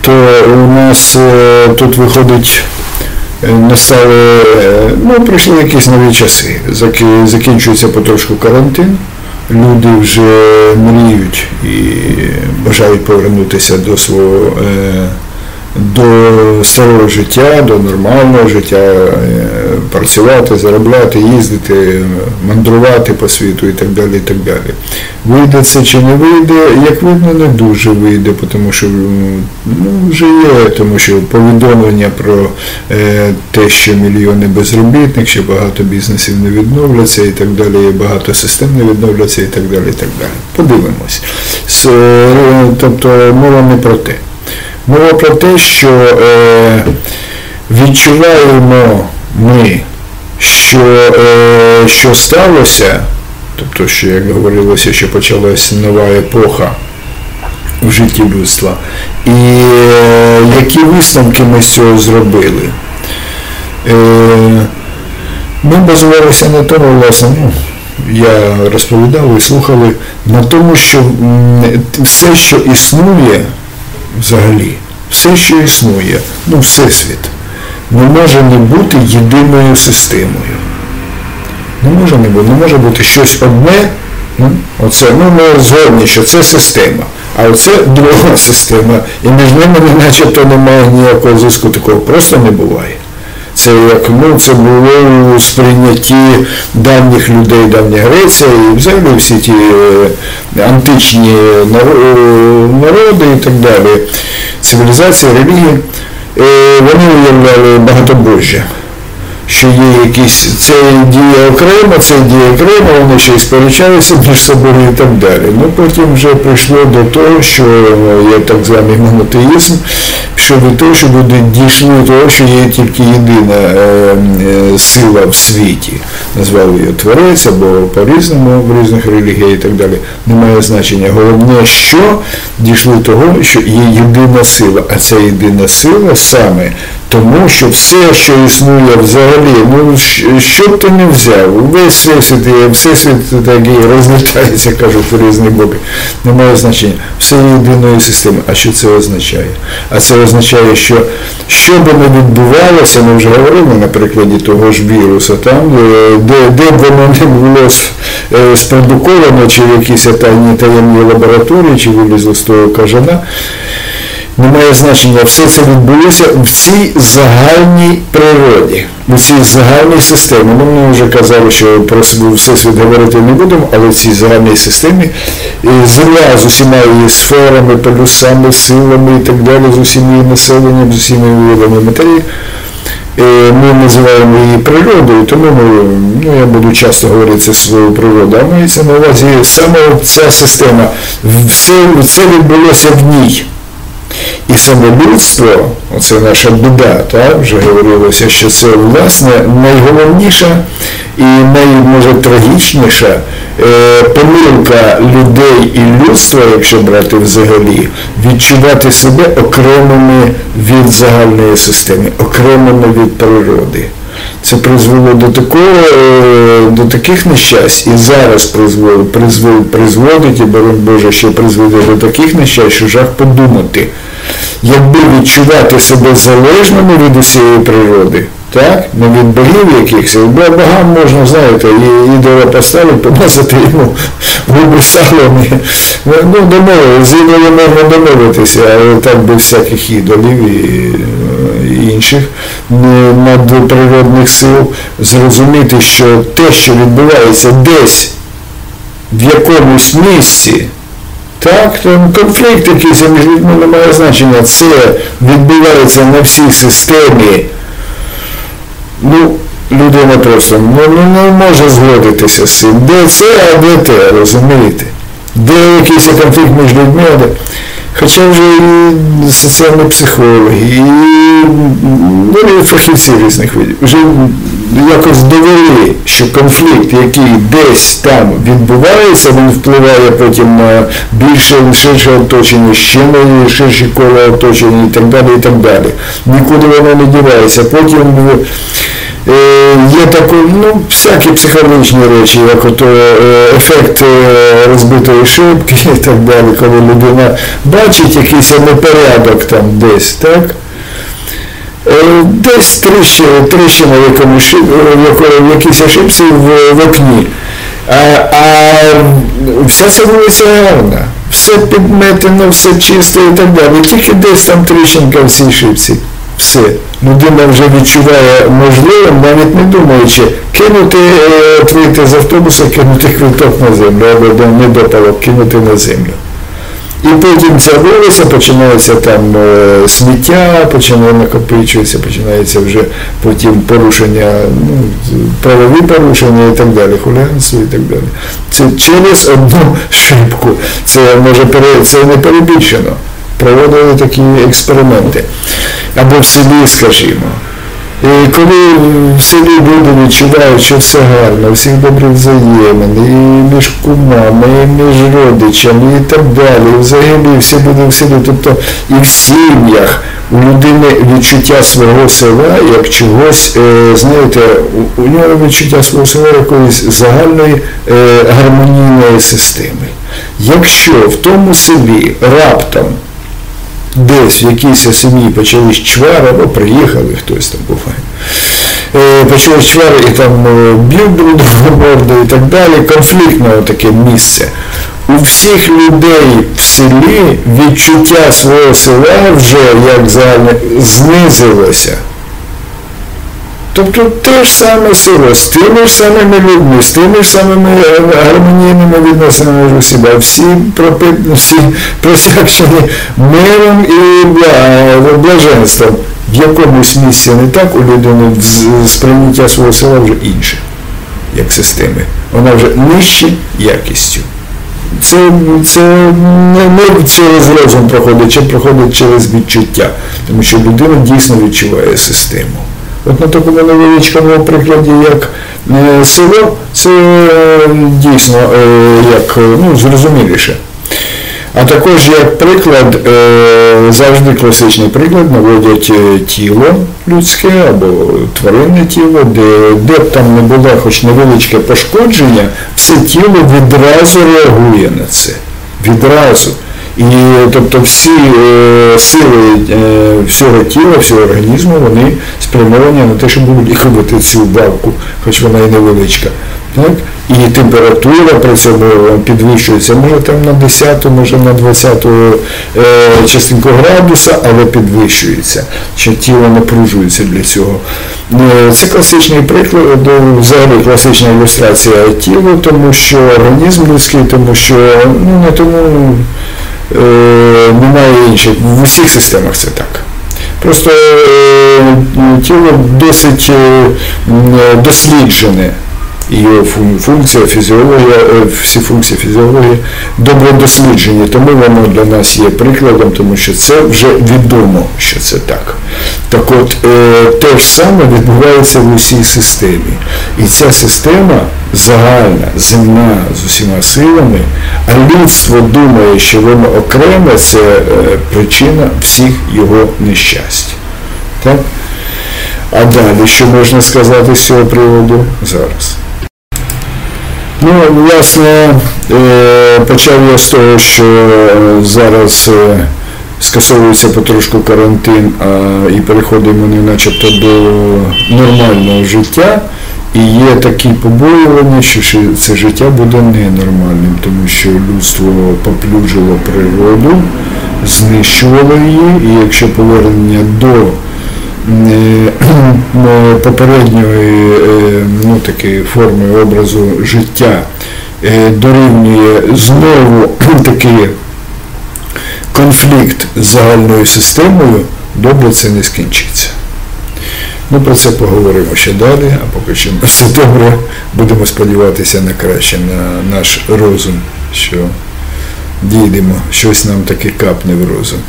то у нас тут виходить, настали, прийшли якісь нові часи, закінчується потрошку карантин, люди вже мріють і бажають повернутися до свого, до старого життя, до нормального життя, працювати, заробляти, їздити, мандрувати по світу і так далі, і так далі. Вийде це чи не вийде, як видно, не дуже вийде, тому що вже є, тому що повідомлення про те, що мільйони безробітних, що багато бізнесів не відновляться і так далі, багато систем не відновляться і так далі, і так далі. Подивимось. Тобто мова не про те. Мова про те, що відчуваємо ми, що сталося, тобто, що, як говорилося, що почалась нова епоха в житті людства, і які висновки ми з цього зробили. Ми базувалися на тому, власне, я розповідав, ви слухали, на тому, що все, що існує, взагалі, все, що існує, Всесвіт, не може не бути єдиною системою. Не може не бути, не може бути щось одне, оце, ми згодні, що це система, а оце друга система, і між ними начебто немає ніякого зв'язку, такого просто не буває. Це як, це було у сприйнятті давніх людей, давня Греція і взагалі всі ті античні народи і так далі, цивілізації, релігії, вони уявляли багатобожжя, що є якісь, це діє окремо, це діє окремо, вони ще й сперечаються між собою і так далі. Потім вже прийшло до того, що є так званий монотеїзм, що від того, що люди дійшли до того, що є тільки єдина сила в світі. Назвали її Творець, або по-різному, в різних релігіях і так далі. Немає значення. Головне, що дійшли до того, що є єдина сила. А ця єдина сила саме тому, що все, що існує взагалі, що б ти не взяв, весь всесвіт такий розлітається, кажуть, в різні боки, немає значення. Все єдиної системи. А що це означає? А це означає, що би не відбувалося, ми вже говорили на прикладі того ж вірусу, там, де б воно не було спродуковано, чи в якійсь таємній лабораторії, чи вилізло з того кажана, немає значення, все це відбулося в цій загальній природі, в цій загальній системі. Ми вже казали, що про Всесвіт говорити не будемо, але в цій загальній системі Земля з усіма її сферами, полюсами, силами і так далі, з усім її населенням, з усіма видами матерії. Ми називаємо її природою, тому я буду часто говорити це свою природу, а мається на увазі саме ця система, все відбулося в ній. І саме людство, оце наша біда, так, вже говорилося, що це, власне, найголовніша і може трагічніша помилка людей і людства, якщо брати взагалі, відчувати себе окремими від загальної системи, окремими від природи. Це призвело до таких нещасть, і зараз призводить, і боронь Боже, що призведе до таких нещасть, що жах подумати. Якби відчувати себе залежними від усієї природи, так, не від богів якихось, богам можна, знаєте, ідола поставити, помазати йому губи салом, з ідолом можна домовитися, але так без всяких ідолів і інших надприродних сил, зрозуміти, що те, що відбувається десь, в якомусь місці, так, там конфлікт якийсь між людьми не має значення, це відбувається на всій системі. Людина просто не може згодитися з цим. Де це, а де те, розумієте? Де якийсь конфлікт між людьми, хоча вже і соціальні психологи, і фахівці різних видів вже якось довели, що конфлікт, який десь там відбувається, він впливає потім на ширше оточення, ще на ширші кола оточення і так далі, і так далі. Нікуди воно не дівається. Потім Є такі, всякі психологічні речі, як ото ефект розбитої шибки і так далі, коли людина бачить якийсь непорядок там десь, так? Десь тріщина в якійсь ошибці в окні. А вся ця вулиця гарна, все підметено, все чисто і так далі. Тільки десь там тріщинка в цій шибці. Все. Людина вже відчуває можливим, навіть не думаючи, вийти з автобуса, кинути квиток на землю, або недопалок кинути на землю. І потім ця вулиця, починається там сміття, починає накопичуватися, починається вже потім порушення, правові порушення і так далі, хуліганство і так далі. Це через одну шибку. Це не перебільшено. Проводили такі експерименти. Або в селі, скажімо. І коли в селі люди відчувають, що все гарно, всіх добрі взаємини, і між кумами, і між родичами, і так далі, і взагалі всі люди в селі, тобто і в сім'ях у людини відчуття свого села, як чогось, знаєте, у нього відчуття свого села якоїсь загальної гармонійної системи. Якщо в тому селі раптом десь в якійсь сім'ї почались чвари, або приїхали, хтось там буває, почались чвари і там б'ють друг друга морду і так далі, конфліктне таке місце. У всіх людей в селі відчуття свого села вже, як загально, знизилося. Тобто те ж саме село, з тими ж самими людьми, з тими ж самими гармонійними відносинами між усіма, всі просякшені миром і блаженством. В якомусь місці не так, у людини сприйняття свого села вже інше, як системи. Вона вже нижче якістю. Це не через розум проходить, чи проходить через відчуття, тому що людина дійсно відчуває систему. От на такому невеличкому прикладі, як село, це дійсно як, зрозуміліше. А також як приклад, завжди класичний приклад, наводять тіло людське або тваринне тіло, де б там не було хоч невеличке пошкодження, все тіло відразу реагує на це. Відразу. І тобто всі сили всього тіла, всього організму, вони спрямовані на те, щоб лікувати цю давку, хоч вона і невеличка. Так? І температура при цьому підвищується, може там на 10, може на 20 частинку градуса, але підвищується, що тіло напружується для цього. Це класичний приклад, взагалі класична ілюстрація тіла, тому що організм людський, тому що не тому немає інших, в усіх системах це так. Просто тіло досить досліджене, його функція, фізіологія, всі функції фізіології добре досліджені, тому воно для нас є прикладом, тому що це вже відомо, що це так. Так от, те ж саме відбувається в усій системі. І ця система загальна, земна, з усіма силами, а людство думає, що воно окреме, це причина всіх його нещасть. Так? А далі, що можна сказати з цього приводу зараз? Власне, почав я з того, що зараз скасовується потрошку карантин, і переходимо не начебто до нормального життя, і є такі побоювання, що це життя буде ненормальним, тому що людство поплюжило природу, знищувало її, і якщо повернення до попередньої такої форми образу життя дорівнює знову такий конфлікт з загальною системою, добре це не скінчиться. Про це поговоримо ще далі, а поки що все добре, будемо сподіватися на краще, на наш розум, що дійдемо, щось нам таки капне в розум.